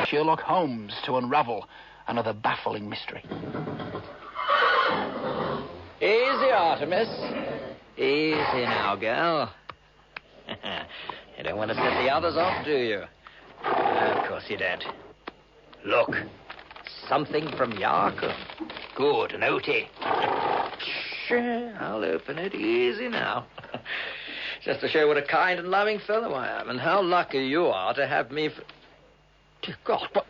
Sherlock Holmes to unravel another baffling mystery. Easy, Artemis. Easy now, girl. You don't want to set the others off, do you? Of course you don't. Look, something from Yarkum. Good, noty. Sure, I'll open it easy now. Just to show what a kind and loving fellow I am, and how lucky you are to have me for... Dear God, what...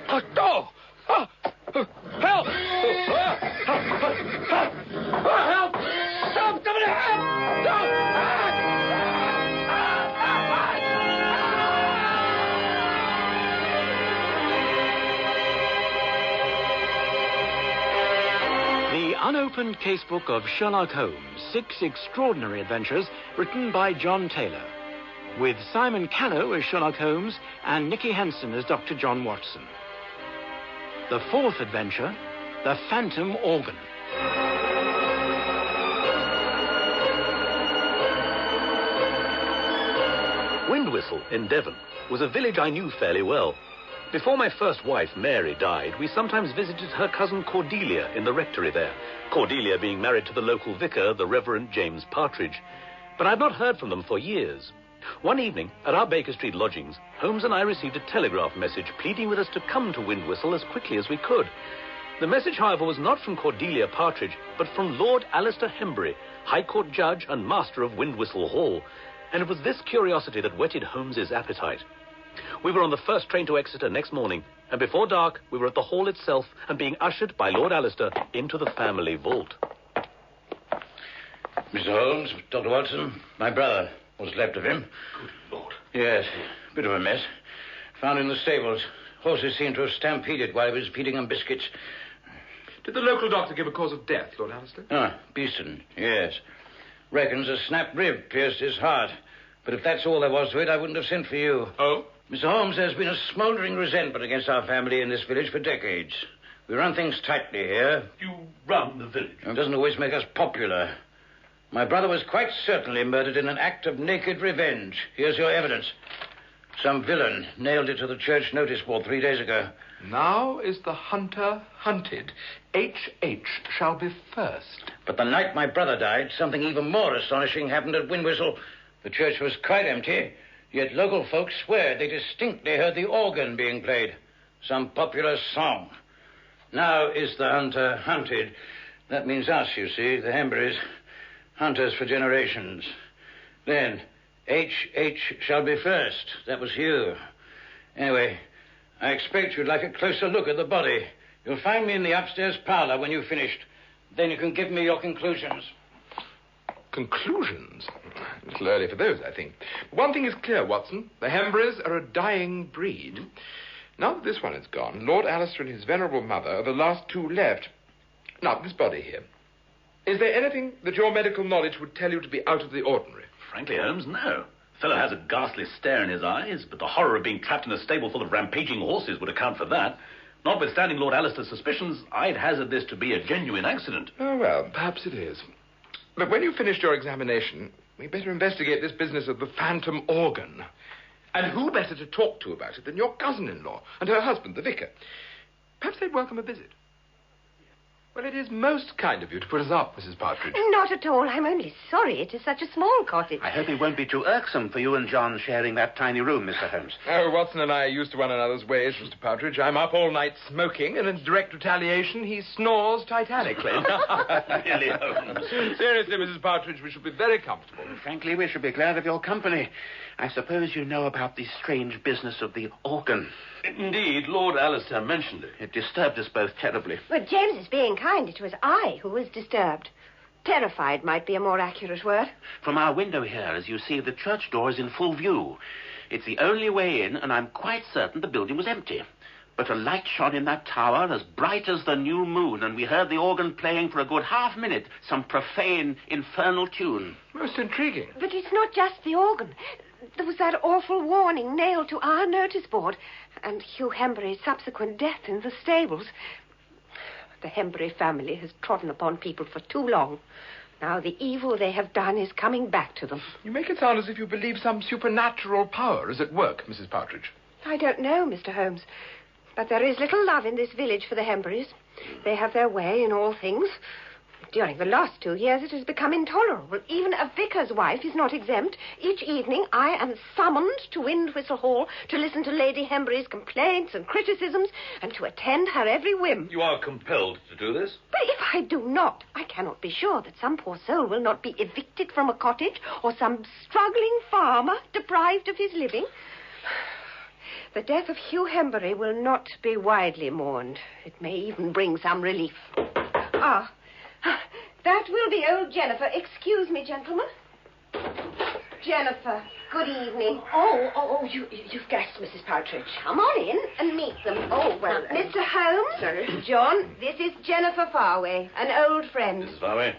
Oh, no! Oh, help! Help! Stop! Somebody help! Stop! The Unopened Casebook of Sherlock Holmes, 6 extraordinary adventures written by John Taylor, with Simon Callow as Sherlock Holmes and Nicky Henson as Dr. John Watson. The 4th adventure, The Phantom Organ. Windwhistle in Devon was a village I knew fairly well. Before my first wife, Mary, died, we sometimes visited her cousin Cordelia in the rectory there, Cordelia being married to the local vicar, the Reverend James Partridge. But I've not heard from them for years. One evening, at our Baker Street lodgings, Holmes and I received a telegraph message pleading with us to come to Windwhistle as quickly as we could. The message, however, was not from Cordelia Partridge, but from Lord Alistair Hembury, High Court Judge and Master of Windwhistle Hall. And it was this curiosity that whetted Holmes's appetite. We were on the first train to Exeter next morning, and before dark we were at the hall itself and being ushered by Lord Alistair into the family vault. Mr. Holmes, Dr. Watson, my brother, what's left of him. Good Lord. Yes, bit of a mess. Found in the stables. Horses seem to have stampeded while he was feeding them biscuits. Did the local doctor give a cause of death, Lord Alistair? Ah, Beeston, yes. Reckons a snapped rib pierced his heart. But if that's all there was to it, I wouldn't have sent for you. Oh? Mr. Holmes, there's been a smouldering resentment against our family in this village for decades. We run things tightly here. You run the village? It doesn't always make us popular. My brother was quite certainly murdered in an act of naked revenge. Here's your evidence. Some villain nailed it to the church notice board 3 days ago. Now is the hunter hunted. H.H. shall be first. But the night my brother died, something even more astonishing happened at Windwhistle. The church was quite empty, yet local folks swear they distinctly heard the organ being played. Some popular song. Now is the hunter hunted. That means us, you see, the Hemburys. Hunters for generations. Then, H.H. shall be first. That was you. Anyway, I expect you'd like a closer look at the body. You'll find me in the upstairs parlor when you've finished. Then you can give me your conclusions. Conclusions? A little early for those, I think. One thing is clear, Watson. The Hemburys are a dying breed. Now that this one is gone, Lord Alistair and his venerable mother are the last 2 left. Now, this body here. Is there anything that your medical knowledge would tell you to be out of the ordinary? Frankly, Holmes, no. The fellow has a ghastly stare in his eyes, but the horror of being trapped in a stable full of rampaging horses would account for that. Notwithstanding Lord Alistair's suspicions, I'd hazard this to be a genuine accident. Oh, well, perhaps it is. But when you've finished your examination, we'd better investigate this business of the phantom organ. And who better to talk to about it than your cousin-in-law and her husband, the vicar? Perhaps they'd welcome a visit. Well, it is most kind of you to put us up, Mrs. Partridge. Not at all. I'm only sorry it is such a small cottage. I hope it won't be too irksome for you and John sharing that tiny room, Mr. Holmes. Oh, Watson and I are used to one another's ways, Mr. Partridge. I'm up all night smoking, and in direct retaliation, he snores titanically. Really, Holmes? Seriously, Mrs. Partridge, we shall be very comfortable. Frankly, we should be glad of your company. I suppose you know about the strange business of the organ. Indeed, Lord Alistair mentioned it. It disturbed us both terribly. But James is being kind. It was I who was disturbed. Terrified might be a more accurate word. From our window here, as you see, the church door is in full view. It's the only way in, and I'm quite certain the building was empty. But a light shone in that tower as bright as the new moon, and we heard the organ playing for a good half-minute, some profane, infernal tune. Most intriguing. But it's not just the organ. There was that awful warning nailed to our notice board, and Hugh Hembury's subsequent death in the stables. The Hembury family has trodden upon people for too long. Now the evil they have done is coming back to them. You make it sound as if you believe some supernatural power is at work, Mrs. Partridge. I don't know, Mr. Holmes. But there is little love in this village for the Hemburys. They have their way in all things. During the last 2 years, it has become intolerable. Even a vicar's wife is not exempt. Each evening, I am summoned to Windwhistle Hall to listen to Lady Hembury's complaints and criticisms and to attend her every whim. You are compelled to do this? But if I do not, I cannot be sure that some poor soul will not be evicted from a cottage or some struggling farmer deprived of his living. The death of Hugh Hembury will not be widely mourned. It may even bring some relief. Ah, that will be old Jennifer. Excuse me, gentlemen. Jennifer, good evening. You've guessed, Mrs. Partridge. Come on in and meet them. Oh, well... Mr. Holmes. Sir. John, this is Jennifer Farway, an old friend. Mrs. Farway.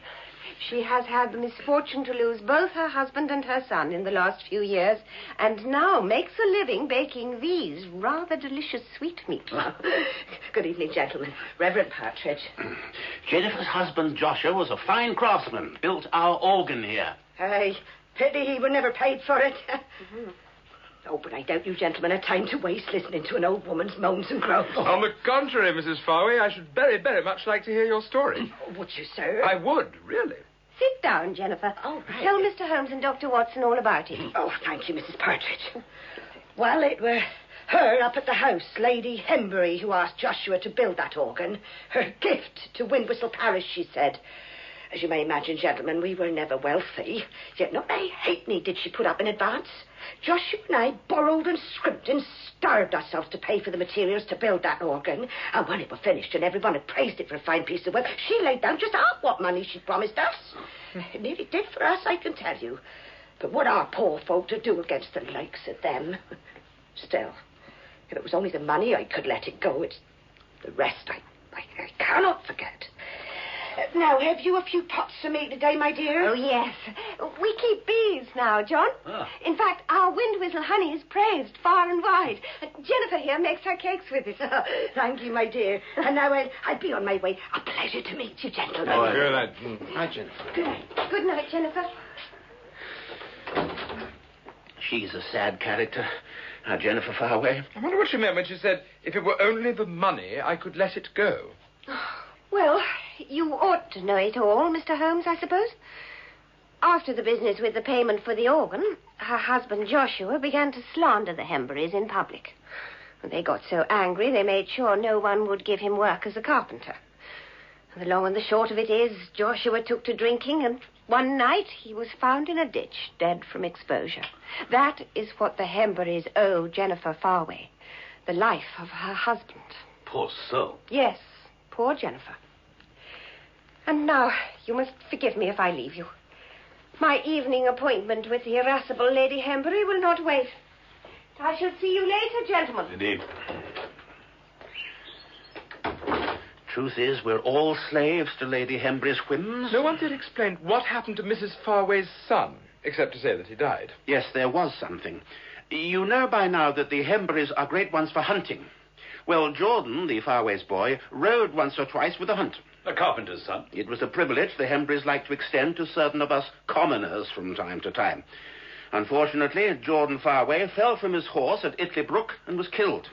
She has had the misfortune to lose both her husband and her son in the last few years, and now makes a living baking these rather delicious sweetmeats. Good evening, gentlemen. Reverend Partridge. Jennifer's husband, Joshua, was a fine craftsman. Built our organ here. Hey, pity he were never paid for it. Oh, but I doubt you gentlemen have time to waste listening to an old woman's moans and groans. On the contrary, Mrs. Farway, I should very, very much like to hear your story. Would you, sir? I would, really. Sit down, Jennifer. Oh, right. Tell Mr. Holmes and Dr. Watson all about it. Oh, thank you, Mrs. Partridge. Well, it were her up at the house, Lady Hembury, who asked Joshua to build that organ. Her gift to Windwhistle Parish, she said. As you may imagine, gentlemen, we were never wealthy, yet not a halfpenny did she put up in advance. Joshua and I borrowed and scrimped and starved ourselves to pay for the materials to build that organ. And when it was finished and everyone had praised it for a fine piece of work, she laid down just half what money she'd promised us. It nearly did for us, I can tell you. But what are poor folk to do against the likes of them? Still, if it was only the money, I could let it go. It's the rest I cannot forget. Now, have you a few pots for me today, my dear? Oh, yes. We keep bees now, John. Ah. In fact, our Windwhistle honey is praised far and wide. Jennifer here makes her cakes with it. Thank you, my dear. And now I'll be on my way. A pleasure to meet you, gentlemen. Oh, good night. Hi, Jennifer. Good night. Good night, Jennifer. She's a sad character, our Jennifer Farway. I wonder what she meant when she said, if it were only the money, I could let it go. Well, you ought to know it all, Mr. Holmes, I suppose. After the business with the payment for the organ, her husband Joshua began to slander the Hemburys in public. And they got so angry they made sure no one would give him work as a carpenter. And the long and the short of it is, Joshua took to drinking, and one night he was found in a ditch, dead from exposure. That is what the Hemburys owe Jennifer Farway, the life of her husband. Poor soul. Yes, poor Jennifer. And now, you must forgive me if I leave you. My evening appointment with the irascible Lady Hembury will not wait. I shall see you later, gentlemen. Indeed. Truth is, we're all slaves to Lady Hembury's whims. No one did explain what happened to Mrs. Farway's son, except to say that he died. Yes, there was something. You know by now that the Hemburys are great ones for hunting. Well, Jordan, the Farway's boy, rode once or twice with a hunt. A carpenter's son. It was a privilege the Hemburys liked to extend to certain of us commoners from time to time. Unfortunately, Jordan Farway fell from his horse at Itley Brook and was killed.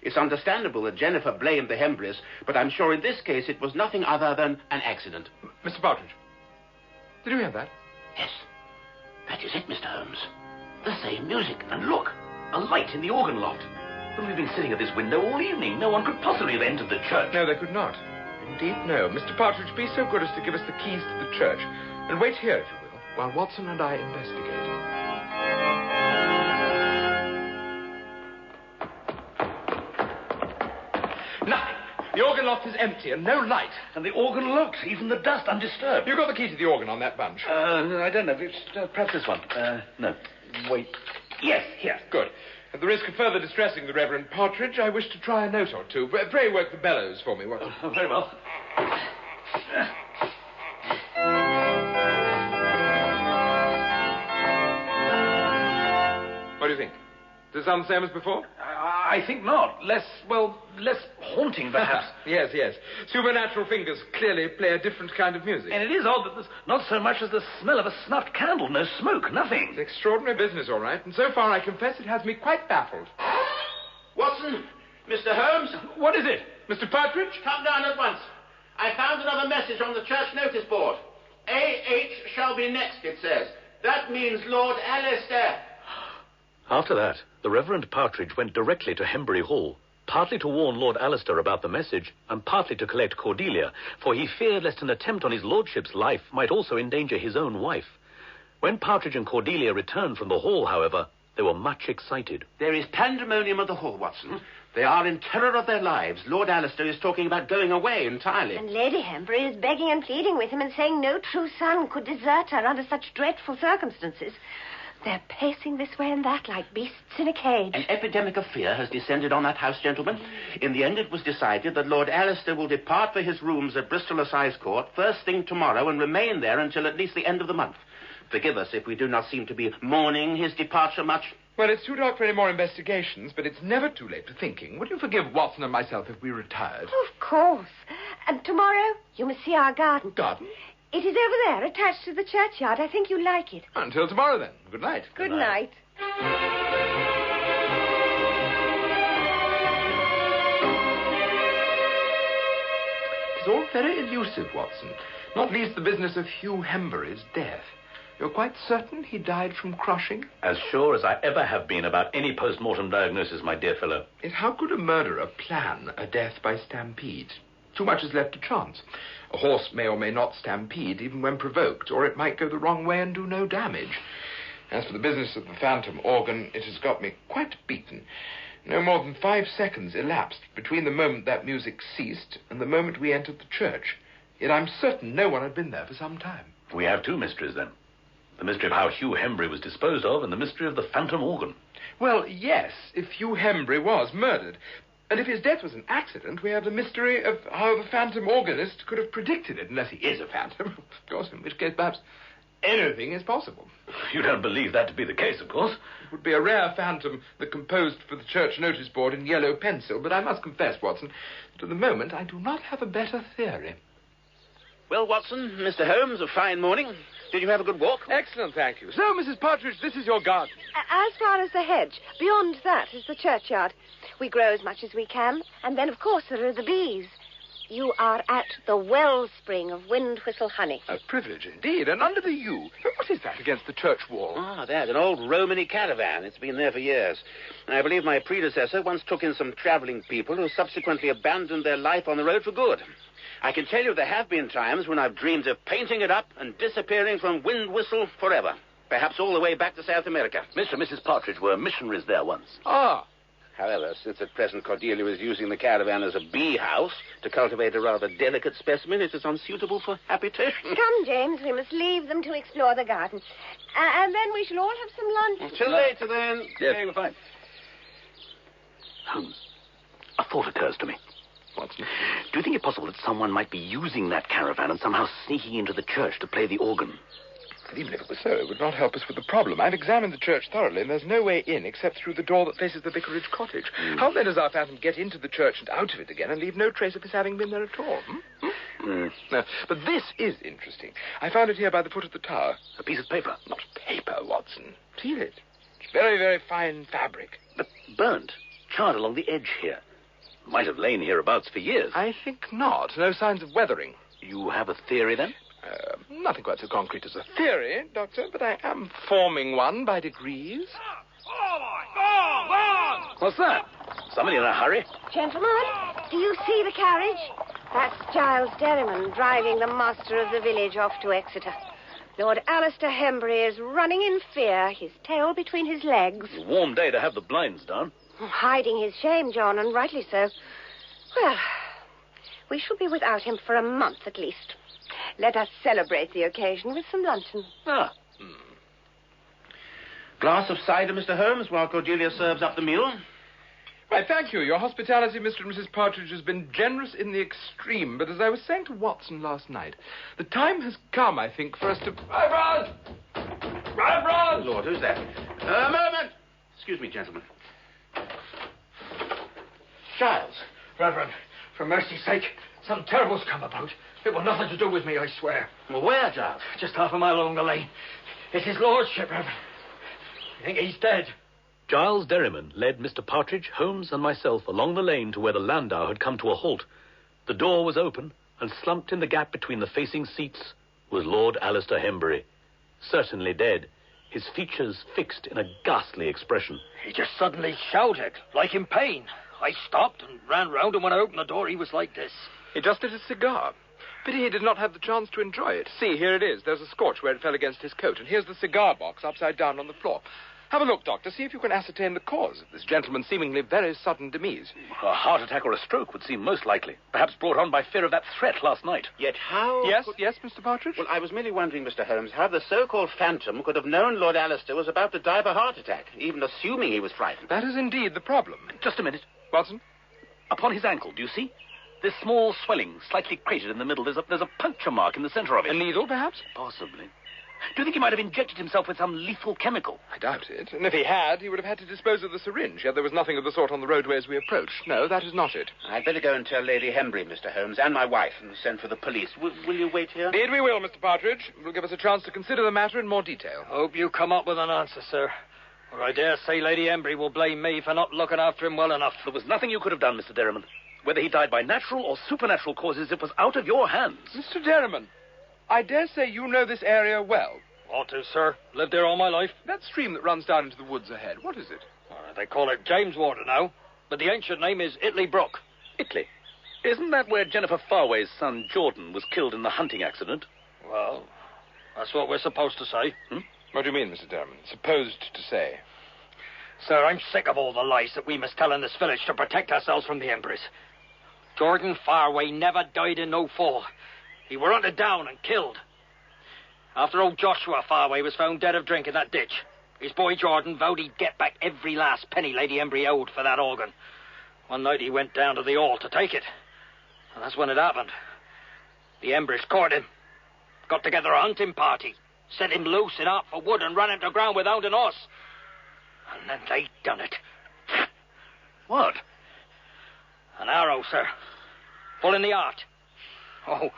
It's understandable that Jennifer blamed the Hemburys, but I'm sure in this case it was nothing other than an accident. Mr. Partridge, did you hear that? Yes, that is it, Mr. Holmes. The same music, and look, a light in the organ loft. But we've been sitting at this window all evening. No one could possibly have entered the church. No, they could not. Indeed, no. Mr. Partridge, be so good as to give us the keys to the church, and wait here, if you will, while Watson and I investigate. Nothing. The organ loft is empty and no light. And the organ locked, even the dust undisturbed. You got the key to the organ on that bunch? I don't know. It's, perhaps this one. No. Wait. Yes, here. Good. At the risk of further distressing the Reverend Partridge, I wish to try a note or two. Pray work the bellows for me, Watson. Very well. What do you think? Does it sound the same as before? I think not. Less haunting, perhaps. Yes. Supernatural fingers clearly play a different kind of music. And it is odd that there's not so much as the smell of a snuffed candle. No smoke, nothing. It's extraordinary business, all right. And so far, I confess it has me quite baffled. Watson, Mr. Holmes. What is it? Mr. Partridge? Come down at once. I found another message on the church notice board. A.H. shall be next, it says. That means Lord Alistair. After that, the Reverend Partridge went directly to Hembury Hall, partly to warn Lord Alistair about the message, and partly to collect Cordelia, for he feared lest an attempt on his lordship's life might also endanger his own wife. When Partridge and Cordelia returned from the hall, however, they were much excited. There is pandemonium at the hall, Watson. They are in terror of their lives. Lord Alistair is talking about going away entirely. And Lady Hembury is begging and pleading with him and saying no true son could desert her under such dreadful circumstances. They're pacing this way and that like beasts in a cage. An epidemic of fear has descended on that house, gentlemen. In the end, it was decided that Lord Alistair will depart for his rooms at Bristol Assize Court first thing tomorrow and remain there until at least the end of the month. Forgive us if we do not seem to be mourning his departure much. Well, it's too dark for any more investigations, but it's never too late for thinking. Would you forgive Watson and myself if we retired? Of course. And tomorrow, you must see our garden. Garden? It is over there, attached to the churchyard. I think you'll like it. Until tomorrow, then. Good night. Good night. It's all very elusive, Watson. Not least the business of Hugh Hembury's death. You're quite certain he died from crushing? As sure as I ever have been about any post-mortem diagnosis, my dear fellow. Yet how could a murderer plan a death by stampede? Too much is left to chance. A horse may or may not stampede, even when provoked, or it might go the wrong way and do no damage. As for the business of the phantom organ, it has got me quite beaten. No more than 5 seconds elapsed between the moment that music ceased and the moment we entered the church. Yet I'm certain no one had been there for some time. We have 2 mysteries, then. The mystery of how Hugh Hembury was disposed of, and the mystery of the phantom organ. Well, yes, if Hugh Hembury was murdered. And if his death was an accident, we have the mystery of how the phantom organist could have predicted it, unless he is a phantom. Of course, in which case perhaps anything is possible. You don't believe that to be the case, of course. It would be a rare phantom that composed for the church notice board in yellow pencil, but I must confess, Watson, that at the moment I do not have a better theory. Well, Watson, Mr. Holmes, a fine morning. Did you have a good walk? Excellent, thank you. So, Mrs. Partridge, this is your garden. As far as the hedge. Beyond that is the churchyard. We grow as much as we can. And then, of course, there are the bees. You are at the wellspring of wind whistle honey. A privilege indeed, and under the yew. What is that against the church wall? Ah, that, an old Romany caravan. It's been there for years. I believe my predecessor once took in some traveling people who subsequently abandoned their life on the road for good. I can tell you there have been times when I've dreamed of painting it up and disappearing from wind whistle forever. Perhaps all the way back to South America. Mr. and Mrs. Partridge were missionaries there once. Ah. However, since at present Cordelia is using the caravan as a bee house to cultivate a rather delicate specimen, it is unsuitable for habitation. Come, James, we must leave them to explore the garden. And then we shall all have some lunch. Till later, then. Yes, we're fine. Holmes, a thought occurs to me. Watson? Do you think it possible that someone might be using that caravan and somehow sneaking into the church to play the organ? But even if it were so, it would not help us with the problem. I've examined the church thoroughly, and there's no way in except through the door that faces the vicarage cottage. How then does our phantom get into the church and out of it again and leave no trace of his having been there at all? No, but this is interesting. I found it here by the foot of the tower. A piece of paper? Not paper, Watson. Feel it. It's very, very fine fabric. But burnt, charred along the edge here. Might have lain hereabouts for years. I think not. No signs of weathering. You have a theory, then? Nothing quite so concrete as a theory, Doctor, but I am forming one by degrees. What's that? Somebody in a hurry? Gentlemen, do you see the carriage? That's Giles Derriman driving the master of the village off to Exeter. Lord Alistair Hembury is running in fear, his tail between his legs. It's a warm day to have the blinds down. Hiding his shame, John, and rightly so. Well, we shall be without him for a month at least. Let us celebrate the occasion with some luncheon. Glass of cider, Mr. Holmes, while Cordelia serves up the meal. Why, thank you. Your hospitality, Mr. and Mrs. Partridge, has been generous in the extreme. But as I was saying to Watson last night, the time has come, I think, for us to... Reverend! Reverend! Lord, who's that? A moment! Excuse me, gentlemen. Giles. Reverend, for mercy's sake, something terrible's come about. It was nothing to do with me, I swear. Well, where, Giles? Just half a mile along the lane. It's his lordship, Reverend. I think he's dead. Giles Derriman led Mr. Partridge, Holmes, and myself along the lane to where the landau had come to a halt. The door was open, and slumped in the gap between the facing seats was Lord Alistair Hembury, certainly dead, his features fixed in a ghastly expression. He just suddenly shouted, like in pain. I stopped and ran round, and when I opened the door, he was like this. He just lit a cigar. Pity he did not have the chance to enjoy it. See, here it is. There's a scorch where it fell against his coat, and here's the cigar box upside down on the floor. Have a look, Doctor. See if you can ascertain the cause of this gentleman's seemingly very sudden demise. A heart attack or a stroke would seem most likely. Perhaps brought on by fear of that threat last night. Yet how... Yes, Mr. Partridge? Well, I was merely wondering, Mr. Holmes, how the so-called phantom could have known Lord Alistair was about to die of a heart attack, even assuming he was frightened. That is indeed the problem. Just a minute. Watson? Upon his ankle, do you see? This small swelling, slightly cratered in the middle. There's a puncture mark in the center of it. A needle, perhaps? Possibly. Do you think he might have injected himself with some lethal chemical? I doubt it. And if he had, he would have had to dispose of the syringe, yet there was nothing of the sort on the roadway as we approached. No, that is not it. I'd better go and tell Lady Hembury, Mr. Holmes, and my wife, and send for the police. Will you wait here? Indeed we will, Mr. Partridge. It will give us a chance to consider the matter in more detail. Hope you come up with an answer, sir. Or I dare say Lady Hembury will blame me for not looking after him well enough. There was nothing you could have done, Mr. Derriman. Whether he died by natural or supernatural causes, it was out of your hands. Mr. Derriman, I dare say you know this area well. Ought to, sir. Lived there all my life. That stream that runs down into the woods ahead, what is it? They call it James Water now, but the ancient name is Italy Brook. Italy? Isn't that where Jennifer Farway's son Jordan was killed in the hunting accident? Well, that's what we're supposed to say. What do you mean, Mr. Derriman? Supposed to say? Sir, I'm sick of all the lies that we must tell in this village to protect ourselves from the Emperors. Jordan Farway never died in no fall. He were hunted down and killed. After old Joshua Farway was found dead of drink in that ditch, his boy Jordan vowed he'd get back every last penny Lady Hembury owed for that organ. One night he went down to the hall to take it. And that's when it happened. The Emperors caught him, got together a hunting party, set him loose in out for wood and ran him to ground with hound and horse. And then they done it. What? An arrow, sir. Full in the heart. Oh,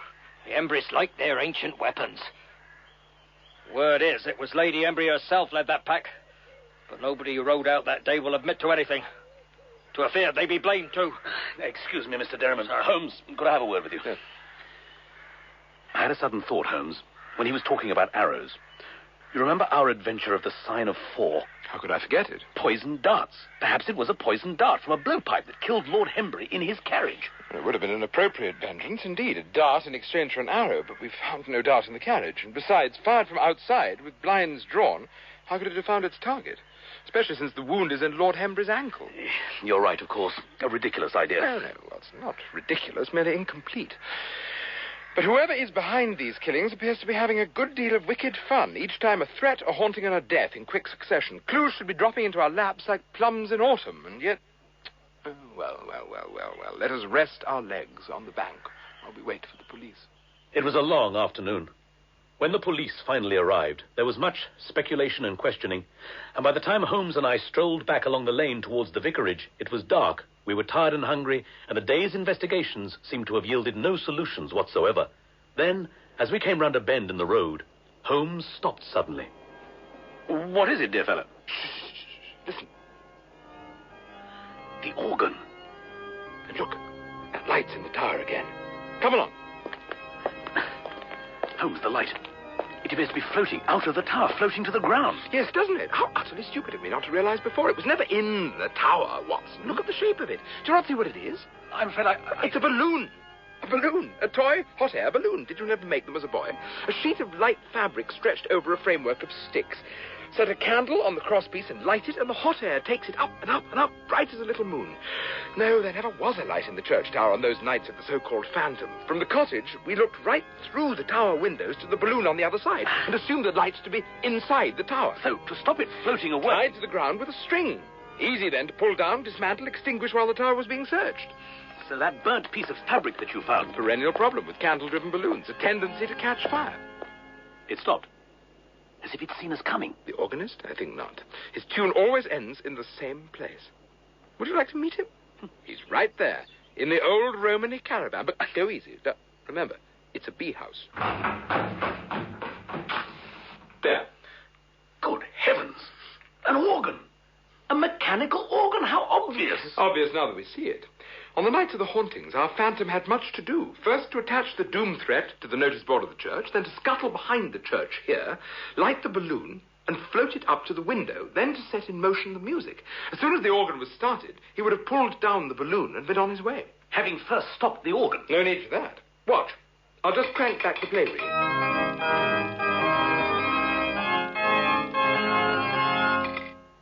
the Empress liked their ancient weapons. Word is, it was Lady Hembury herself led that pack. But nobody who rode out that day will admit to anything. To a fear they be blamed, too. Excuse me, Mr. Derriman. Holmes, could I have a word with you? Yes. I had a sudden thought, Holmes, when he was talking about arrows. You remember our adventure of the Sign of Four? How could I forget it? Poisoned darts. Perhaps it was a poisoned dart from a blowpipe that killed Lord Hembury in his carriage. It would have been an appropriate vengeance, indeed. A dart in exchange for an arrow, but we found no dart in the carriage. And besides, fired from outside, with blinds drawn, how could it have found its target? Especially since the wound is in Lord Hembury's ankle. You're right, of course. A ridiculous idea. No, it's not ridiculous, merely incomplete. But whoever is behind these killings appears to be having a good deal of wicked fun. Each time a threat, a haunting, and a death in quick succession. Clues should be dropping into our laps like plums in autumn, and yet... Oh, well. Let us rest our legs on the bank while we wait for the police. It was a long afternoon. When the police finally arrived, there was much speculation and questioning, and by the time Holmes and I strolled back along the lane towards the vicarage, it was dark. We were tired and hungry, and a day's investigations seemed to have yielded no solutions whatsoever. Then, as we came round a bend in the road, Holmes stopped suddenly. What is it, dear fellow? Shh. Listen. The organ. And look, that light's in the tower again. Come along. Holmes, the light. It appears to be floating out of the tower, floating to the ground. Yes, doesn't it? How utterly stupid of me not to realize before. It was never in the tower, Watson. Look at the shape of it. Do you not see what it is? I'm afraid It's a balloon. A balloon. A toy hot air balloon. Did you never make them as a boy? A sheet of light fabric stretched over a framework of sticks. Set a candle on the crosspiece and light it, and the hot air takes it up and up and up, bright as a little moon. No, there never was a light in the church tower on those nights of the so-called phantom. From the cottage, we looked right through the tower windows to the balloon on the other side, and assumed the lights to be inside the tower. So, to stop it floating away... Tied to the ground with a string. Easy then to pull down, dismantle, extinguish while the tower was being searched. So that burnt piece of fabric that you found... Perennial problem with candle-driven balloons, a tendency to catch fire. It stopped. As if it's seen us coming. The organist? I think not. His tune always ends in the same place. Would you like to meet him? He's right there, in the old Romany caravan. But go easy. Remember, it's a bee house. There. Good heavens. An organ. A obvious now that we see it. On the nights of the hauntings, our phantom had much to do. First, to attach the doom threat to the notice board of the church, then to scuttle behind the church here, light the balloon, and float it up to the window, then to set in motion the music. As soon as the organ was started, he would have pulled down the balloon and been on his way. Having first stopped the organ. No need for that. Watch. I'll just crank back the play reel.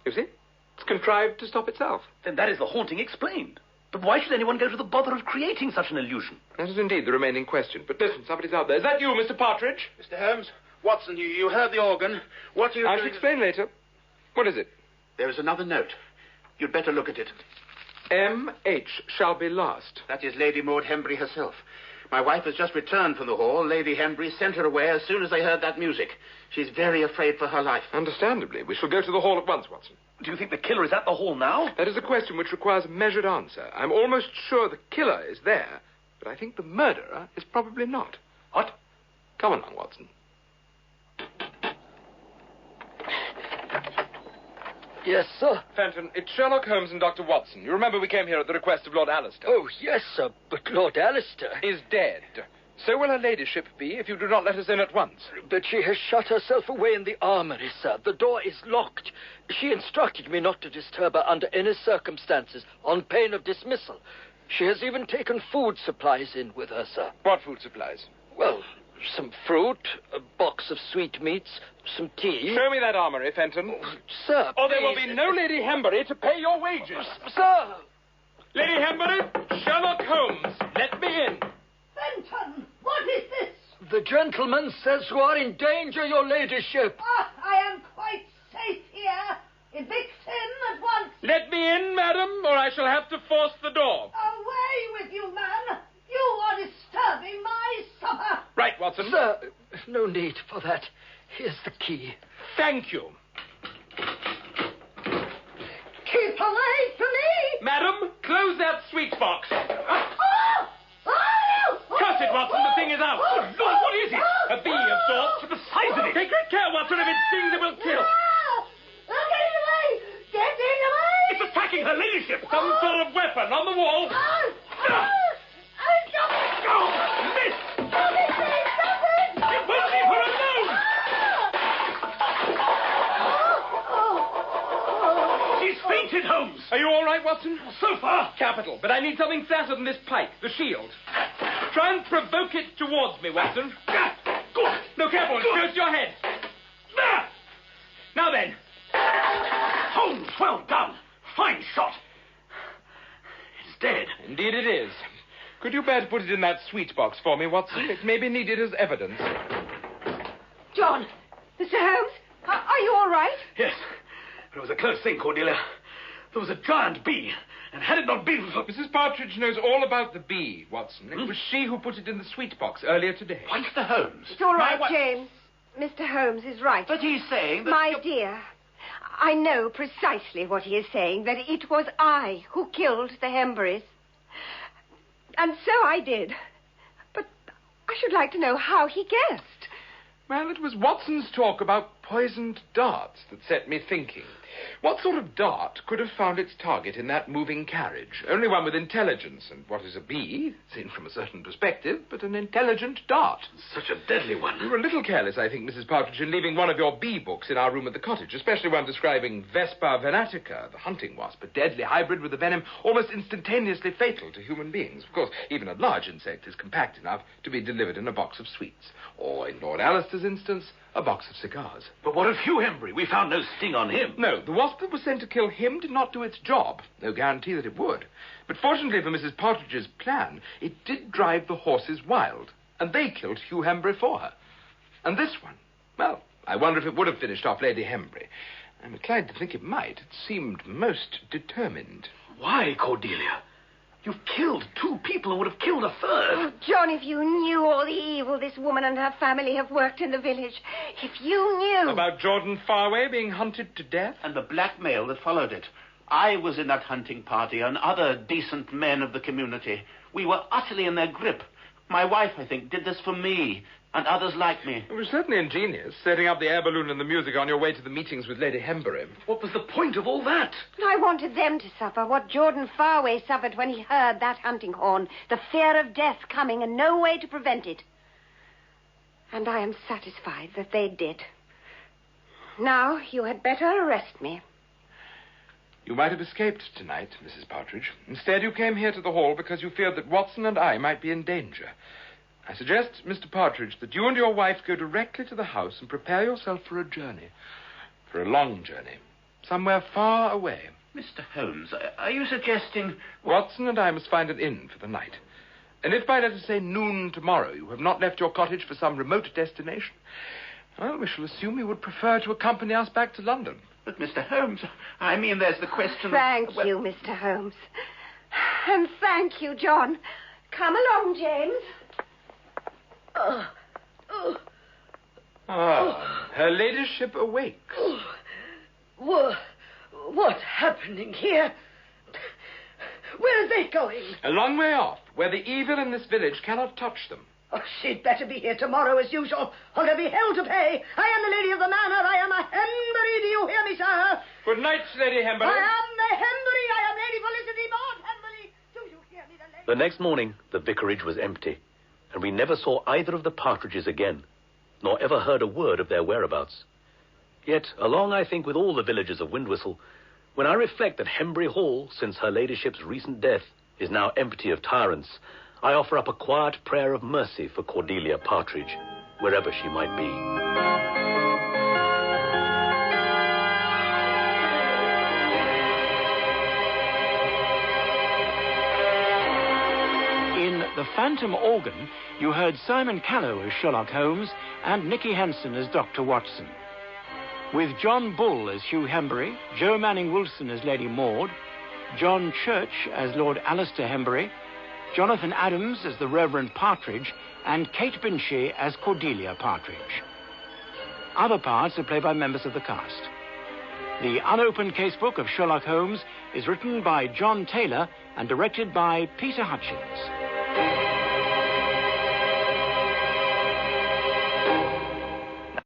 You see? It's contrived to stop itself. Then that is the haunting explained. But why should anyone go to the bother of creating such an illusion? That is indeed the remaining question. But listen, somebody's out there. Is that you, Mr. Partridge? Mr. Holmes, Watson, you heard the organ. What are you I doing? shall explain later. What is it? There is another note. You'd better look at it. M.H. shall be last. That is Lady Maud Hembury herself. My wife has just returned from the hall. Lady Hembury sent her away as soon as they heard that music. She's very afraid for her life. Understandably. We shall go to the hall at once, Watson. Do you think the killer is at the hall now? That is a question which requires a measured answer. I'm almost sure the killer is there, but I think the murderer is probably not. What? Come along, Watson. Yes, sir. Fenton, it's Sherlock Holmes and Dr. Watson. You remember we came here at the request of Lord Alistair. Oh, yes, sir, but Lord Alistair... Is dead. So will her ladyship be if you do not let us in at once. But she has shut herself away in the armory, sir. The door is locked. She instructed me not to disturb her under any circumstances, on pain of dismissal. She has even taken food supplies in with her, sir. What food supplies? Well, some fruit, a box of sweetmeats, some tea. Show me that armory, Fenton. Oh, sir, or there will please. be no Lady Hembury to pay your wages. Sir! Lady Hembury, Sherlock Holmes, let me in. Fenton, what is this? The gentleman says you are in danger, your ladyship. I am quite safe here. Evict him at once. Let me in, madam, or I shall have to force the door. Away with you, man. You are disturbing my supper. Right, Watson. Sir, no need for that. Here's the key. Thank you. Keep away from me. Madam, close that sweet box. Oh! Curse it, Watson, the thing is out. Lord, what is it? A bee of sorts. The size of it. Take great care, Watson. If it stings, it will kill. Getting away! Getting away! It's attacking her ladyship. Some sort of weapon on the wall. Miss! It won't leave her alone! She's fainted, Holmes. Are you all right, Watson? So far. Capital, but I need something fatter than this pike, the shield. Try and provoke it towards me, Watson. Good. No, careful, it goes to your head. There. Now then. Holmes, well done. Fine shot. It's dead. Indeed it is. Could you bear to put it in that sweet box for me, Watson? It may be needed as evidence. John, Mr. Holmes, are you all right? Yes. But it was a close thing, Cordelia. There was a giant bee, and had it not been for... Mrs. Partridge knows all about the bee, Watson. It was she who put it in the sweet box earlier today. Why, Mr. Holmes? It's all right, James. Mr. Holmes is right. But he's saying that... My dear, I know precisely what he is saying, that it was I who killed the Hemburys. And so I did. But I should like to know how he guessed. Well, it was Watson's talk about poisoned darts that set me thinking. What sort of dart could have found its target in that moving carriage? Only one with intelligence. And what is a bee? Seen from a certain perspective, but an intelligent dart. Such a deadly one. You were a little careless, I think, Mrs. Partridge, in leaving one of your bee books in our room at the cottage, especially one describing Vespa venatica, the hunting wasp, a deadly hybrid with a venom almost instantaneously fatal to human beings. Of course, even a large insect is compact enough to be delivered in a box of sweets. Or, in Lord Alistair's instance, a box of cigars. But what of Hugh Hembury? We found no sting on him. No, the wasp that was sent to kill him did not do its job. No guarantee that it would. But fortunately for Mrs. Partridge's plan, it did drive the horses wild, and they killed Hugh Hembury for her. And this one, well, I wonder if it would have finished off Lady Hembury. I'm inclined to think it might. It seemed most determined. Why, Cordelia? You've killed 2 people and would have killed a third. Oh, John, if you knew all the evil this woman and her family have worked in the village. If you knew... About Jordan Farway being hunted to death? And the blackmail that followed it. I was in that hunting party and other decent men of the community. We were utterly in their grip. My wife, I think, did this for me. and others like me. It was certainly ingenious, setting up the air balloon and the music on your way to the meetings with Lady Henbury. What was the point of all that? I wanted them to suffer what Jordan Farway suffered when he heard that hunting horn, the fear of death coming and no way to prevent it. And I am satisfied that they did. Now, you had better arrest me. You might have escaped tonight, Mrs. Partridge. Instead, you came here to the hall because you feared that Watson and I might be in danger. I suggest, Mr. Partridge, that you and your wife go directly to the house and prepare yourself for a journey. For a long journey. Somewhere far away. Mr. Holmes, are you suggesting... Watson and I must find an inn for the night. And if by, let us say, noon tomorrow you have not left your cottage for some remote destination, well, we shall assume you would prefer to accompany us back to London. But, Mr. Holmes, I mean, there's the question Thank of... you, Mr. Holmes. And thank you, John. Come along, James. Her ladyship awakes. What's happening here? Where are they going? A long way off, where the evil in this village cannot touch them. Oh, she'd better be here tomorrow as usual, or there'll be hell to pay. I am the lady of the manor. I am a Henbury. Do you hear me, sir? Good night, Lady Henbury. I am the Henbury. I am Lady Felicity Maud Henbury. Do you hear me, the lady? The next morning, the vicarage was empty, and we never saw either of the Partridges again, nor ever heard a word of their whereabouts. Yet, along, I think, with all the villagers of Windwhistle, when I reflect that Henbury Hall, since her ladyship's recent death, is now empty of tyrants, I offer up a quiet prayer of mercy for Cordelia Partridge, wherever she might be. In The Phantom Organ, you heard Simon Callow as Sherlock Holmes and Nicky Henson as Dr. Watson. With John Bull as Hugh Henbury, Joe Manning-Wilson as Lady Maud, John Church as Lord Alistair Henbury, Jonathan Adams as the Reverend Partridge, and Kate Binchy as Cordelia Partridge. Other parts are played by members of the cast. The Unopened Casebook of Sherlock Holmes is written by John Taylor and directed by Peter Hutchins.